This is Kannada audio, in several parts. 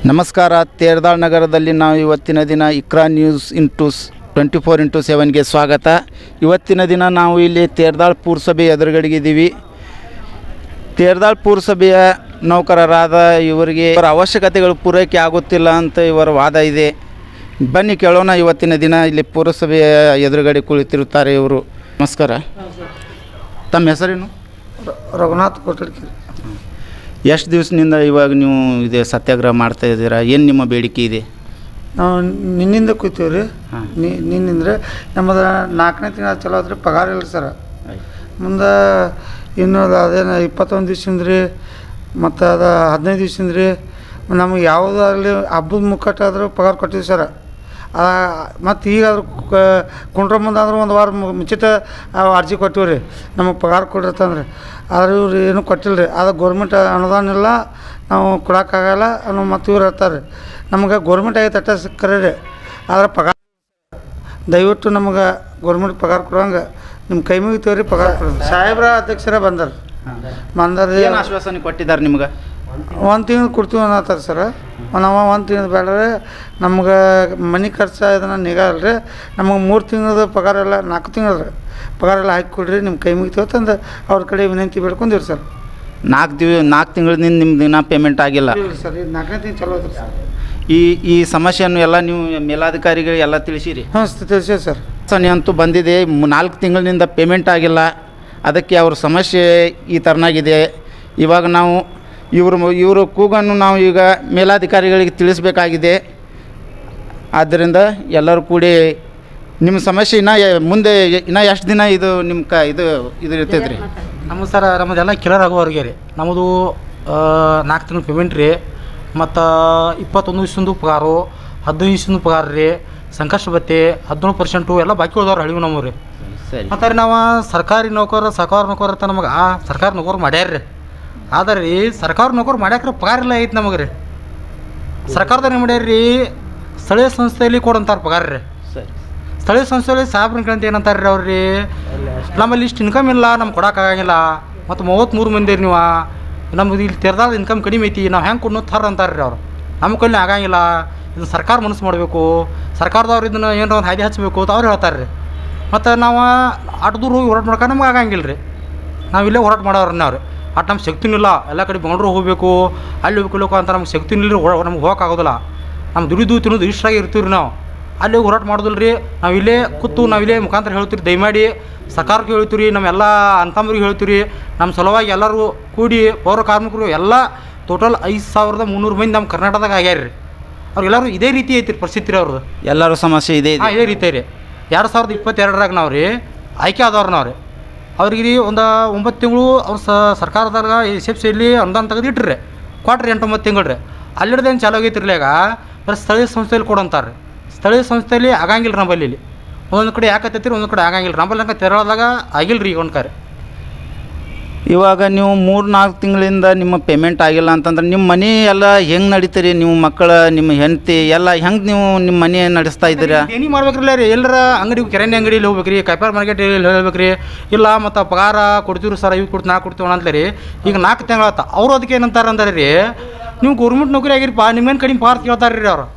ನಮಸ್ಕಾರ. ತೇರದಾಳ್ ನಗರದಲ್ಲಿ ನಾವು ಇವತ್ತಿನ ದಿನ ಇಕ್ರಾ ನ್ಯೂಸ್ 24x7ಗೆ ಸ್ವಾಗತ. ಇವತ್ತಿನ ದಿನ ನಾವು ಇಲ್ಲಿ ತೇರದಾಳ್ ಪುರಸಭೆ ಎದುರುಗಡೆಗಿದ್ದೀವಿ. ತೇರದಾಳ್ ಪುರಸಭೆಯ ನೌಕರರಾದ ಇವರಿಗೆ ಇವರ ಅವಶ್ಯಕತೆಗಳು ಪೂರೈಕೆ ಆಗುತ್ತಿಲ್ಲ ಅಂತ ಇವರ ವಾದ ಇದೆ. ಬನ್ನಿ ಕೇಳೋಣ. ಇವತ್ತಿನ ದಿನ ಇಲ್ಲಿ ಪುರಸಭೆಯ ಎದುರುಗಡೆ ಕುಳಿತಿರುತ್ತಾರೆ ಇವರು. ನಮಸ್ಕಾರ. ತಮ್ಮ ಹೆಸರೇನು? ರಘುನಾಥ್ ಕೊಟ್ಟಡ್ಕಿ. ಎಷ್ಟು ದಿವಸದಿಂದ ಇವಾಗ ನೀವು ಇದೆ ಸತ್ಯಾಗ್ರಹ ಮಾಡ್ತಾ ಇದ್ದೀರಾ? ಏನು ನಿಮ್ಮ ಬೇಡಿಕೆ ಇದೆ? ನಾವು ನಿನ್ನಿಂದ ಕೂತೀವಿ ರೀ. ನಿನ್ನಿಂದ್ರೆ ನಮ್ಮದು 4ನೇ ತಿಂಗಳ ಚಲೋ ಆದ್ರೆ ಪಗಾರ ಇಲ್ಲ ಸರ್. ಮುಂದೆ ಇನ್ನು ಅದೇನು 21 ದಿವ್ಸದಿಂದ ರೀ, ಮತ್ತು ಅದು 15 ದಿವ್ಸದಿಂದ ರೀ. ನಮಗೆ ಯಾವುದಾಗಲಿ ಹಬ್ಬದ ಮುಕ್ಕಟ್ಟಾದರೂ ಪಗಾರ ಕೊಟ್ಟಿವಿ ಸರ್. ಮತ್ತು ಈಗಾದ್ರೂ ಕುಂಡ್ರ ಮುಂದಾದ್ರೂ ಒಂದು ವಾರ ಮುಂಚಿತ ಅರ್ಜಿ ಕೊಟ್ಟಿವಿ ರೀ, ನಮಗೆ ಪಗಾರ ಕೊಡಿರ್ತಂದ್ರೆ. ಆದ್ರೆ ಇವ್ರು ಏನೂ ಕೊಟ್ಟಿಲ್ಲ ರೀ. ಅದು ಗೌರ್ಮೆಂಟ್ ಅನುದಾನ ಇಲ್ಲ, ನಾವು ಕೊಡೋಕ್ಕಾಗಲ್ಲ ಅನ್ನೋ ಮತ್ತು ಇವ್ರು ಹೇಳ್ತಾರೆ. ನಮಗೆ ಗೌರ್ಮೆಂಟ್ ಆಗೈತೆ ಅಟ್ಟ ಸಿಕ್ಕರೆ ರೀ, ಆದ್ರೆ ಪಗಾರ ದಯವಿಟ್ಟು ನಮಗೆ ಗೌರ್ಮೆಂಟ್ ಪಗಾರ ಕೊಡೋಂಗೆ ನಿಮ್ಮ ಕೈ ಮುಗಿತೀವಿ ರೀ. ಪಗಾರ ಕೊಡೋದು ಸಾಹೇಬ್ರ ಅಧ್ಯಕ್ಷರೇ ಬಂದಾರ ಏನು ಆಶ್ವಾಸನೆ ಕೊಟ್ಟಿದ್ದಾರೆ ನಿಮ್ಗೆ? 1 ತಿಂಗಳು ಕೊಡ್ತೀವಿ ಅನ್ನತ್ತಾರೆ ಸರ್. ನಾವು 1 ತಿಂಗಳು ಬೇಡ್ರೆ ನಮ್ಗೆ ಮನೆ ಖರ್ಚು ಇದನ್ನು ನಿಗಾ ಅಲ್ರಿ. ನಮಗೆ 3 ತಿಂಗಳದ ಪಗಾರ ಎಲ್ಲ 4 ತಿಂಗಳು ರೀ ಪಗಾರ ಎಲ್ಲ ಹಾಕಿ ಕೊಡ್ರಿ, ನಿಮ್ಮ ಕೈ ಮುಗಿತೀವಿ ಅಂತಂದು ಅವ್ರ ಕಡೆ ವಿನಂತಿ ಬೇಡ್ಕೊಂಡಿರಿ ಸರ್. 4 ತಿಂಗಳಿಂದ ನಿಮ್ಮ ದಿನ ಪೇಮೆಂಟ್ ಆಗಿಲ್ಲ ಸರ್. ಇದು 4ನೇ ತಿಂಗಳು ಚಲೋ ಐತ್ರಿ ಸರ್. ಈ ಸಮಸ್ಯೆಯನ್ನು ಎಲ್ಲ ನೀವು ಮೇಲಾಧಿಕಾರಿಗಳು ಎಲ್ಲ ತಿಳಿಸಿರಿ? ಹಾಂ ತಿಳಿಸಿ ಸರ್. ಸನಿ ಅಂತೂ ಬಂದಿದೆ. 4 ತಿಂಗಳಿನಿಂದ ಪೇಮೆಂಟ್ ಆಗಿಲ್ಲ. ಅದಕ್ಕೆ ಅವ್ರ ಸಮಸ್ಯೆ ಈ ಥರನಾಗಿದೆ. ಇವಾಗ ನಾವು ಇವರು ಕೂಗನ್ನು ನಾವು ಈಗ ಮೇಲಾಧಿಕಾರಿಗಳಿಗೆ ತಿಳಿಸಬೇಕಾಗಿದೆ. ಆದ್ದರಿಂದ ಎಲ್ಲರೂ ಕೂಡಿ ನಿಮ್ಮ ಸಮಸ್ಯೆ ಮುಂದೆ ಎಷ್ಟು ದಿನ ಇದು ನಿಮ್ಮ ಇದು ಇರ್ತೈತೆ ರೀ? ನಮ್ಮದು ಸರ್, ನಮ್ಮದೆಲ್ಲ ಕಿಲರ್ ಆಗೋವರೆಗೆ ರೀ. ನಮ್ಮದು 4 ತಿಂಗಳು ಪೇಮೆಂಟ್ ರೀ, ಮತ್ತು 21 ದಿವ್ಸದ್ದು ಪಗಾರು, 15 ದಿವ್ಸದ್ದು ಪಗಾರ ರೀ, ಸಂಕಷ್ಟ ಬತ್ತೆ 17% ಎಲ್ಲ ಬಾಕಿ ಉಳಿದವ್ರು ಹಳಿವು ನಮಗೆ ರೀ. ಸರಿ. ಮತ್ತು ರೀ ನಾವು ಸರ್ಕಾರಿ ನೌಕರ ಅಂತ ನಮಗೆ ಸರ್ಕಾರಿ ನೌಕರು ಮಾಡ್ಯಾರ ರೀ. ಆದರೆ ರೀ ಸರ್ಕಾರಿ ನೌಕರು ಮಾಡ್ಯಾಕ್ರೆ ಪಗಾರ ಇಲ್ಲ ಐತೆ ನಮಗೆ ರೀ. ಸರ್ಕಾರದಾಗ ಏನು ಮಾಡ್ಯಾರ ರೀ, ಸ್ಥಳೀಯ ಸಂಸ್ಥೆಯಲ್ಲಿ ಕೊಡಂತಾರೆ ಪಗಾರ ರೀ. ಸರಿ. ಸ್ಥಳೀಯ ಸಂಸ್ಥೆಯಲ್ಲಿ ಸಾಹೇಬ್ರಂತ ಏನಂತಾರೆ ರೀ ಅವ್ರಿ, ನಮ್ಮಲ್ಲಿ ಇಷ್ಟು ಇನ್ಕಮ್ ಇಲ್ಲ, ನಮ್ಗೆ ಕೊಡೋಕ್ಕಾಗಂಗಿಲ್ಲ, ಮತ್ತು 33 ಮಂದಿ ನೀವು, ನಮ್ದು ಇಲ್ಲಿ ತೆರೆದಾದ ಇನ್ಕಮ್ ಕಡಿಮೆ ಐತಿ, ನಾವು ಹೆಂಗೆ ಕೊಡ್ತಾರ ಅಂತಾರೆ ರೀ ಅವ್ರು. ನಮ್ಮ ಕೈಲಿ ಆಗಂಗಿಲ್ಲ, ಇದನ್ನು ಸರ್ಕಾರ ಮನಸ್ಸು ಮಾಡಬೇಕು, ಸರ್ಕಾರದವ್ರು ಇದನ್ನು ಏನರ ಒಂದು ಹಾದಿ ಹಚ್ಚಬೇಕು ಅಂತ ಅವ್ರು ಹೇಳ್ತಾರೆ ರೀ. ಮತ್ತು ನಾವು ಅಷ್ಟು ದೂರ ಹೋಗಿ ಹೋರಾಟ ಮಾಡ್ಕೊಂಡು ನಮ್ಗೆ ಆಗಂಗಿಲ್ಲ ರೀ. ನಾವು ಇಲ್ಲೇ ಹೋರಾಟ ಮಾಡೋರು ಅವ್ರು. ಅಟ್ ನಮ್ಗೆ ಶಕ್ತಿನೂ ಇಲ್ಲ, ಎಲ್ಲ ಕಡೆ ಬೆಂಗಳೂರು ಹೋಗಬೇಕು, ಅಲ್ಲಿ ಹೋಗ್ಬೇಕು ಅಂತ ನಮ್ಗೆ ಶಕ್ತಿನೂ ಇಲ್ಲ, ನಮ್ಗೆ ಹೋಗೋಕ್ಕಾಗೋದಿಲ್ಲ. ನಮ್ಮ ದುಡಿದು ತಿನ್ನೋದು ಇಷ್ಟಾಗಿ ಇರ್ತೀವಿ ರೀ. ನಾವು ಅಲ್ಲಿ ಹೋರಾಟ ಮಾಡೋದಿಲ್ಲ ರೀ. ನಾವು ಇಲ್ಲೇ ಕೂತು ನಾವಿಲ್ಲೇ ಮುಖಾಂತರ ಹೇಳ್ತೀವಿ, ದಯಮಾಡಿ ಸರ್ಕಾರಕ್ಕೆ ಹೇಳ್ತೀವಿ ರೀ, ನಮ್ಮೆಲ್ಲ ಅಂತಂಬ್ರಿಗೆ ಹೇಳ್ತೀವಿ ರೀ. ನಮ್ಮ ಸಲುವಾಗಿ ಎಲ್ಲರೂ ಕೂಡಿ ಪೌರ ಕಾರ್ಮಿಕರು ಎಲ್ಲ ಟೋಟಲ್ 5300 ಮಂದಿ ನಮ್ಮ ಕರ್ನಾಟಕದಾಗ ಆಗ್ಯಾರ ರೀ. ಅವ್ರಿಗೆಲ್ಲರೂ ಇದೇ ರೀತಿ ಐತಿ ರೀ ಪರಿಸ್ಥಿತಿ ರೀ ಅವ್ರದ್ದು. ಎಲ್ಲರೂ ಸಮಸ್ಯೆ ಇದೆ. ಹಾಂ, ಇದೇ ರೀತಿ ರೀ. 2022ರಾಗ ನಾವು ರೀ ಆಯ್ಕೆ ಆದವ್ರು ನಾವು ರೀ. ಅವ್ರಿಗೆ ರೀ ಒಂದು 9 ತಿಂಗಳು ಅವ್ರು ಸರ್ಕಾರದಾಗ SFCಯಲ್ಲಿ ಅನುದಾನ ತೆಗೆದಿಟ್ರಿ ರೀ, ಕೊಟ್ರಿ 8-9 ತಿಂಗಳು ರೀ. ಅಲ್ಲಿಡ್ದೇನು ಚಾಲು ಆಗೈತಿರ್ಲಿ. ಈಗ ಬರೀ ಸ್ಥಳೀಯ ಸಂಸ್ಥೆಯಲ್ಲಿ ಕೊಡಂತಾರೆ ರೀ. ಸ್ಥಳೀಯ ಸಂಸ್ಥೆಯಲ್ಲಿ ಆಗಂಗಿಲ್ಲ ರೀ. ನಂಬಲ್ಲಿ ಇಲ್ಲಿ ಒಂದೊಂದು ಕಡೆ ಯಾಕತ್ತೈತಿ ರೀ, ಒಂದೊಂದು ಕಡೆ ಆಗಂಗಿಲ್ಲ. ನಂಬಲ್ಲಿ ಹಂಗೆ ತೆರಳದಾಗ ಆಗಿಲ್ಲ ರೀ ಈಗ ಒಂದು ಕರೆ. ಇವಾಗ ನೀವು 3-4 ತಿಂಗಳಿಂದ ನಿಮ್ಮ ಪೇಮೆಂಟ್ ಆಗಿಲ್ಲ ಅಂತಂದ್ರೆ ನಿಮ್ಮ ಮನೆ ಎಲ್ಲ ಹೆಂಗೆ ನಡೀತೀರಿ? ನೀವು ಮಕ್ಕಳ, ನಿಮ್ಮ ಹೆಂಡತಿ ಎಲ್ಲ ಹೆಂಗೆ ನೀವು ನಿಮ್ಮ ಮನೆ ನಡೆಸ್ತಾ ಇದ್ದೀರಾ? ಏನಿ ಮಾಡ್ಬೇಕ್ರಲ್ಲ ರೀ. ಎಲ್ಲರ ಅಂಗಡಿ ಕಿರಾಣಿ ಅಂಗಡಿಯಲ್ಲಿ ಹೋಗ್ಬೇಕು ರೀ, ಕೈಪಾರ್ ಮಾರ್ಕೆಟಲ್ಲಿ ಹೇಳ್ಬೇಕು ರೀ. ಇಲ್ಲ ಮತ್ತು ಪಗಾರ ಕೊಡ್ತೀವಿ ಸರ್, ಇವು ಕೊಡ್ತು 4 ಕೊಡ್ತೀವಿ ಅಂತ ರೀ. ಈಗ 4 ತಿಂಗಳಾತ. ಅವರು ಅದಕ್ಕೆ ಏನಂತಾರೆ ಅಂದ್ರೆ ರೀ, ನೀವು ಗೌರ್ಮೆಂಟ್ ನೌಕರಿ ಆಗಿರಿಪ್ಪ, ನಿಮ್ಗೇನು ಕಡಿಮೆ ಪಗಾರ ಕೇಳ್ತಾರೆ ರೀ ಅವ್ರು.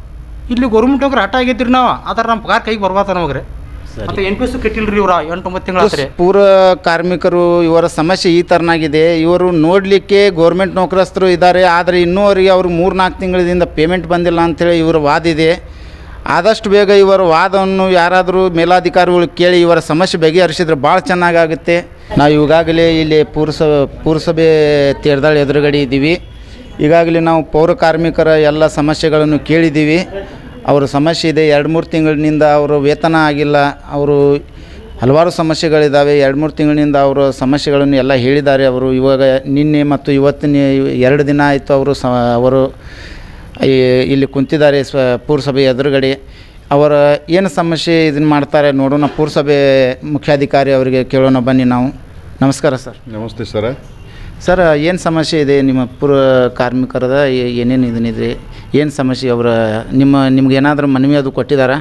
ಇಲ್ಲಿ ಗೌರ್ಮೆಂಟ್ ನೌಕರಿ ಹಠ ಆಗೈತಿ ರೀ. ನಾವು ಆ ಥರ ನಮ್ಮ ಪಗಾರ ಕೈಗೆ ಬರ್ಬಾರ್ದು ನಮಗೆ ರೀ. ಮತ್ತು NPS ಕಟ್ಟಿಲ್ಲ ರೀ ಇವ್ರು 8-9 ತಿಂಗಳು. ಪೂರ ಕಾರ್ಮಿಕರು ಇವರ ಸಮಸ್ಯೆ ಈ ಥರನಾಗಿದೆ. ಇವರು ನೋಡಲಿಕ್ಕೆ ಗೌರ್ಮೆಂಟ್ ನೌಕರಸ್ಥರು ಇದ್ದಾರೆ, ಆದರೆ ಇನ್ನೂ ಅವರಿಗೆ ಅವ್ರಿಗೆ 3-4 ತಿಂಗಳಿಂದ ಪೇಮೆಂಟ್ ಬಂದಿಲ್ಲ ಅಂಥೇಳಿ ಇವರ ವಾದ ಇದೆ. ಆದಷ್ಟು ಬೇಗ ಇವರ ವಾದವನ್ನು ಯಾರಾದರೂ ಮೇಲಾಧಿಕಾರಿಗಳು ಕೇಳಿ ಇವರ ಸಮಸ್ಯೆ ಬಗೆಹರಿಸಿದ್ರೆ ಭಾಳ ಚೆನ್ನಾಗಾಗುತ್ತೆ. ನಾವು ಈಗಾಗಲೇ ಇಲ್ಲಿ ಪುರಸಭೆ ತೇರದಾಳ್ ಎದುರುಗಡೆ ಇದ್ದೀವಿ. ಈಗಾಗಲೇ ನಾವು ಪೌರ ಕಾರ್ಮಿಕರ ಎಲ್ಲ ಸಮಸ್ಯೆಗಳನ್ನು ಕೇಳಿದ್ದೀವಿ. ಅವರ ಸಮಸ್ಯೆ ಇದೆ. 2-3 ತಿಂಗಳಿನಿಂದ ಅವರು ವೇತನ ಆಗಿಲ್ಲ. ಅವರು ಹಲವಾರು ಸಮಸ್ಯೆಗಳಿದ್ದಾವೆ. 2-3 ತಿಂಗಳಿನಿಂದ ಅವರ ಸಮಸ್ಯೆಗಳನ್ನು ಎಲ್ಲ ಹೇಳಿದ್ದಾರೆ ಅವರು. ಇವಾಗ ನಿನ್ನೆ ಮತ್ತು ಇವತ್ತಿನ 2 ದಿನ ಆಯಿತು ಅವರು ಇಲ್ಲಿ ಕುಂತಿದ್ದಾರೆ ಪುರಸಭೆ ಎದುರುಗಡೆ. ಅವರ ಏನು ಸಮಸ್ಯೆ ಇದನ್ನು ಮಾಡ್ತಾರೆ ನೋಡೋಣ. ಪುರಸಭೆ ಮುಖ್ಯಾಧಿಕಾರಿ ಅವರಿಗೆ ಕೇಳೋಣ ಬನ್ನಿ ನಾವು. ನಮಸ್ಕಾರ ಸರ್. ನಮಸ್ತೆ ಸರ್. ಸರ್, ಏನು ಸಮಸ್ಯೆ ಇದೆ ನಿಮ್ಮ ಪುರ ಕಾರ್ಮಿಕರದ? ಏನೇನು ಇದನ್ನಿದೆ, ಏನು ಸಮಸ್ಯೆ? ನಿಮ್ಗೆ ಏನಾದರೂ ಮನವಿ ಅದು ಕೊಟ್ಟಿದ್ದಾರೆ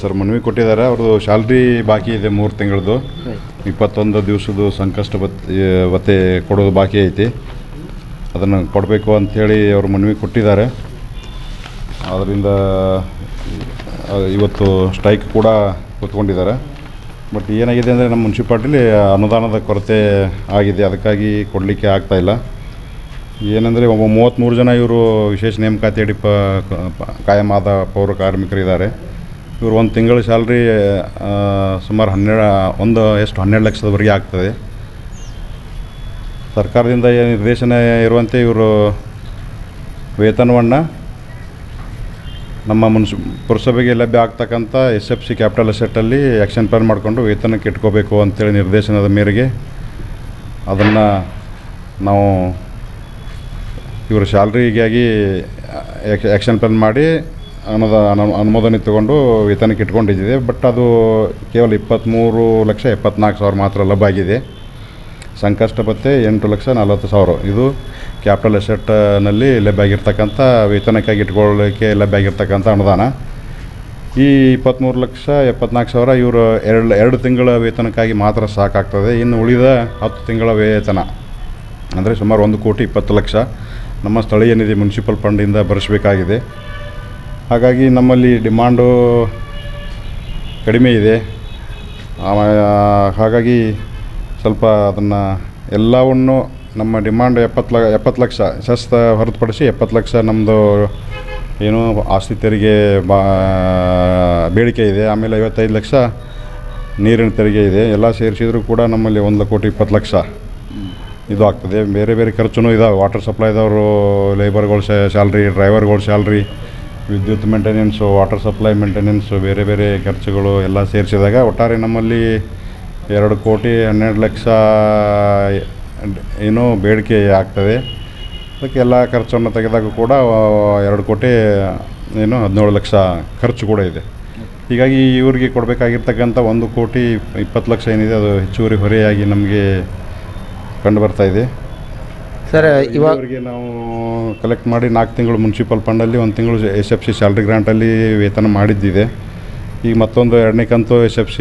ಸರ್. ಮನವಿ ಕೊಟ್ಟಿದ್ದಾರೆ. ಅವ್ರದ್ದು ಸ್ಯಾಲ್ರಿ ಬಾಕಿ ಇದೆ 3 ತಿಂಗಳದ್ದು. 21 ದಿವಸದ್ದು ಸಂಕಷ್ಟ ಭತ್ಯೆ ಕೊಡೋದು ಬಾಕಿ ಐತಿ. ಅದನ್ನು ಕೊಡಬೇಕು ಅಂಥೇಳಿ ಅವರು ಮನವಿ ಕೊಟ್ಟಿದ್ದಾರೆ. ಅದರಿಂದ ಇವತ್ತು ಸ್ಟ್ರೈಕ್ ಕೂಡ ಕೂತ್ಕೊಂಡಿದ್ದಾರೆ. ಬಟ್ ಏನಾಗಿದೆ ಅಂದರೆ ನಮ್ಮ ಮುನ್ಸಿಪಾಲ್ಟಿಲಿ ಅನುದಾನದ ಕೊರತೆ ಆಗಿದೆ, ಅದಕ್ಕಾಗಿ ಕೊಡಲಿಕ್ಕೆ ಆಗ್ತಾಯಿಲ್ಲ. ಏನಂದರೆ 33 ಜನ ಇವರು ವಿಶೇಷ ನೇಮಕಾತಿಯಡಿ ಕಾಯಂ ಆದ ಪೌರ ಕಾರ್ಮಿಕರಿದ್ದಾರೆ. ಇವರು ಒಂದು ತಿಂಗಳ ಸ್ಯಾಲ್ರಿ ಸುಮಾರು 12 ಲಕ್ಷದವರೆಗೆ ಆಗ್ತದೆ. ಸರ್ಕಾರದಿಂದ ನಿರ್ದೇಶನ ಇರುವಂತೆ ಇವರು ವೇತನವನ್ನು ನಮ್ಮ ಪುರಸಭೆಗೆ ಲಭ್ಯ ಆಗ್ತಕ್ಕಂಥ SFC ಕ್ಯಾಪಿಟಲ್ ಅಸೆಟ್ಟಲ್ಲಿ ಆ್ಯಕ್ಷನ್ ಪ್ಲಾನ್ ಮಾಡಿಕೊಂಡು ವೇತನಕ್ಕೆ ಇಟ್ಕೋಬೇಕು ಅಂತೇಳಿ ನಿರ್ದೇಶನದ ಮೇರೆಗೆ ಅದನ್ನು ನಾವು ಇವರ ಸ್ಯಾಲ್ರಿಗಾಗಿ ಆ್ಯಕ್ಷನ್ ಪ್ಲಾನ್ ಮಾಡಿ ಅನುಮೋದನೆ ತಗೊಂಡು ವೇತನಕ್ಕೆ ಇಟ್ಕೊಂಡಿದ್ದಿದೆ. ಬಟ್ ಅದು ಕೇವಲ 23,74,000 ಮಾತ್ರ ಲಭ್ಯ ಆಗಿದೆ. ಸಂಕಷ್ಟ ಭತ್ಯೆ 8,40,000. ಇದು ಕ್ಯಾಪಿಟಲ್ ಅಸೆಟ್ನಲ್ಲಿ ಲಭ್ಯ ಆಗಿರ್ತಕ್ಕಂಥ ವೇತನಕ್ಕಾಗಿ ಇಟ್ಕೊಳ್ಳೋಕ್ಕೆ ಲಭ್ಯ ಆಗಿರ್ತಕ್ಕಂಥ ಅನುದಾನ. ಈ 23,74,000 ಇವರು ಎರಡು ತಿಂಗಳ ವೇತನಕ್ಕಾಗಿ ಮಾತ್ರ ಸಾಕಾಗ್ತದೆ. ಇನ್ನು ಉಳಿದ 10 ತಿಂಗಳ ವೇತನ ಅಂದರೆ ಸುಮಾರು 1,20,00,000 ನಮ್ಮ ಸ್ಥಳೀಯ ನಿಧಿ ಮುನ್ಸಿಪಲ್ ಫಂಡಿಂದ ಭರಿಸಬೇಕಾಗಿದೆ. ಹಾಗಾಗಿ ನಮ್ಮಲ್ಲಿ ಡಿಮಾಂಡು ಕಡಿಮೆ ಇದೆ. ಹಾಗಾಗಿ ಸ್ವಲ್ಪ ಅದನ್ನು ಎಲ್ಲವನ್ನು ನಮ್ಮ ಡಿಮಾಂಡ್ 70 ಲಕ್ಷ ಶಸ್ತ ಹೊರತುಪಡಿಸಿ 70 ಲಕ್ಷ ನಮ್ಮದು ಏನು ಆಸ್ತಿ ತೆರಿಗೆ ಬೇಡಿಕೆ ಇದೆ. ಆಮೇಲೆ 55 ಲಕ್ಷ ನೀರಿನ ತೆರಿಗೆ ಇದೆ. ಎಲ್ಲ ಸೇರಿಸಿದರೂ ಕೂಡ ನಮ್ಮಲ್ಲಿ 1,20,00,000 ಇದು ಆಗ್ತದೆ. ಬೇರೆ ಬೇರೆ ಖರ್ಚು ಇದಾವೆ. ವಾಟರ್ ಸಪ್ಲೈದವರು ಲೇಬರ್ಗಳ ಸ್ಯಾಲ್ರಿ, ಡ್ರೈವರ್ಗಳ ಸ್ಯಾಲ್ರಿ, ವಿದ್ಯುತ್ ಮೇಂಟೆನೆನ್ಸು, ವಾಟರ್ ಸಪ್ಲೈ ಮೇಂಟೆನೆನ್ಸು, ಬೇರೆ ಬೇರೆ ಖರ್ಚುಗಳು ಎಲ್ಲ ಸೇರಿಸಿದಾಗ ಒಟ್ಟಾರೆ ನಮ್ಮಲ್ಲಿ 2,12,00,000 ಏನೋ ಬೇಡಿಕೆ ಆಗ್ತದೆ. ಅದಕ್ಕೆ ಎಲ್ಲ ಖರ್ಚನ್ನು ತೆಗೆದಾಗ ಕೂಡ 2,17,00,000 ಖರ್ಚು ಕೂಡ ಇದೆ. ಹೀಗಾಗಿ ಇವರಿಗೆ ಕೊಡಬೇಕಾಗಿರ್ತಕ್ಕಂಥ 1,20,00,000 ಏನಿದೆ ಅದು ಹೆಚ್ಚುವರಿ ಹೊರೆಯಾಗಿ ನಮಗೆ ಕಂಡು ಬರ್ತಾಯಿದೆ. ಸರ್, ಇವರಿಗೆ ನಾವು ಕಲೆಕ್ಟ್ ಮಾಡಿ 4 ತಿಂಗಳು ಮುನ್ಸಿಪಲ್ ಫಂಡಲ್ಲಿ 1 ತಿಂಗಳು SFC ಸ್ಯಾಲ್ರಿ ಗ್ರಾಂಟಲ್ಲಿ ವೇತನ ಮಾಡಿದ್ದಿದೆ. ಈಗ ಮತ್ತೊಂದು 2ನೇ ಕಂತು SFC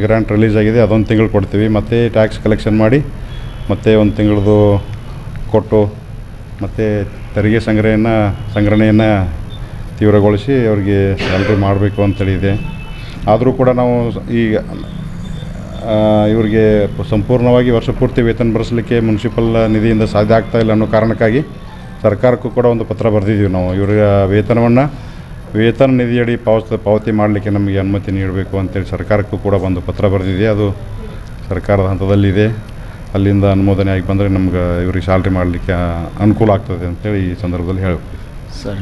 ಗ್ರಾಂಟ್ ರಿಲೀಸ್ ಆಗಿದೆ, ಅದೊಂದು ತಿಂಗಳು ಕೊಡ್ತೀವಿ. ಮತ್ತು ಟ್ಯಾಕ್ಸ್ ಕಲೆಕ್ಷನ್ ಮಾಡಿ ಮತ್ತು 1 ತಿಂಗಳದು ಕೊಟ್ಟು ಮತ್ತು ತೆರಿಗೆ ಸಂಗ್ರಹಣೆಯನ್ನು ತೀವ್ರಗೊಳಿಸಿ ಅವ್ರಿಗೆ ಸ್ಯಾಲ್ರಿ ಮಾಡಬೇಕು ಅಂತೇಳಿದೆ. ಆದರೂ ಕೂಡ ನಾವು ಈಗ ಇವರಿಗೆ ಸಂಪೂರ್ಣವಾಗಿ ವರ್ಷ ಪೂರ್ತಿ ವೇತನ ಭರಿಸಲಿಕ್ಕೆ ಮುನ್ಸಿಪಲ್ ನಿಧಿಯಿಂದ ಸಾಧ್ಯ ಆಗ್ತಾಯಿಲ್ಲ ಅನ್ನೋ ಕಾರಣಕ್ಕಾಗಿ ಸರ್ಕಾರಕ್ಕೂ ಕೂಡ ಒಂದು ಪತ್ರ ಬರೆದಿದ್ದೀವಿ ನಾವು. ಇವರ ವೇತನ ನಿಧಿಯಡಿ ಪಾವತಿ ಮಾಡಲಿಕ್ಕೆ ನಮಗೆ ಅನುಮತಿ ನೀಡಬೇಕು ಅಂತೇಳಿ ಸರ್ಕಾರಕ್ಕೂ ಕೂಡ ಒಂದು ಪತ್ರ ಬರೆದಿದೆ. ಅದು ಸರ್ಕಾರದ ಹಂತದಲ್ಲಿದೆ. ಅಲ್ಲಿಂದ ಅನುಮೋದನೆ ಆಗಿ ಬಂದರೆ ನಮ್ಗೆ ಇವ್ರಿಗೆ ಸ್ಯಾಲ್ರಿ ಮಾಡಲಿಕ್ಕೆ ಅನುಕೂಲ ಆಗ್ತದೆ ಅಂತೇಳಿ ಈ ಸಂದರ್ಭದಲ್ಲಿ ಹೇಳಬೇಕು ಸರ್.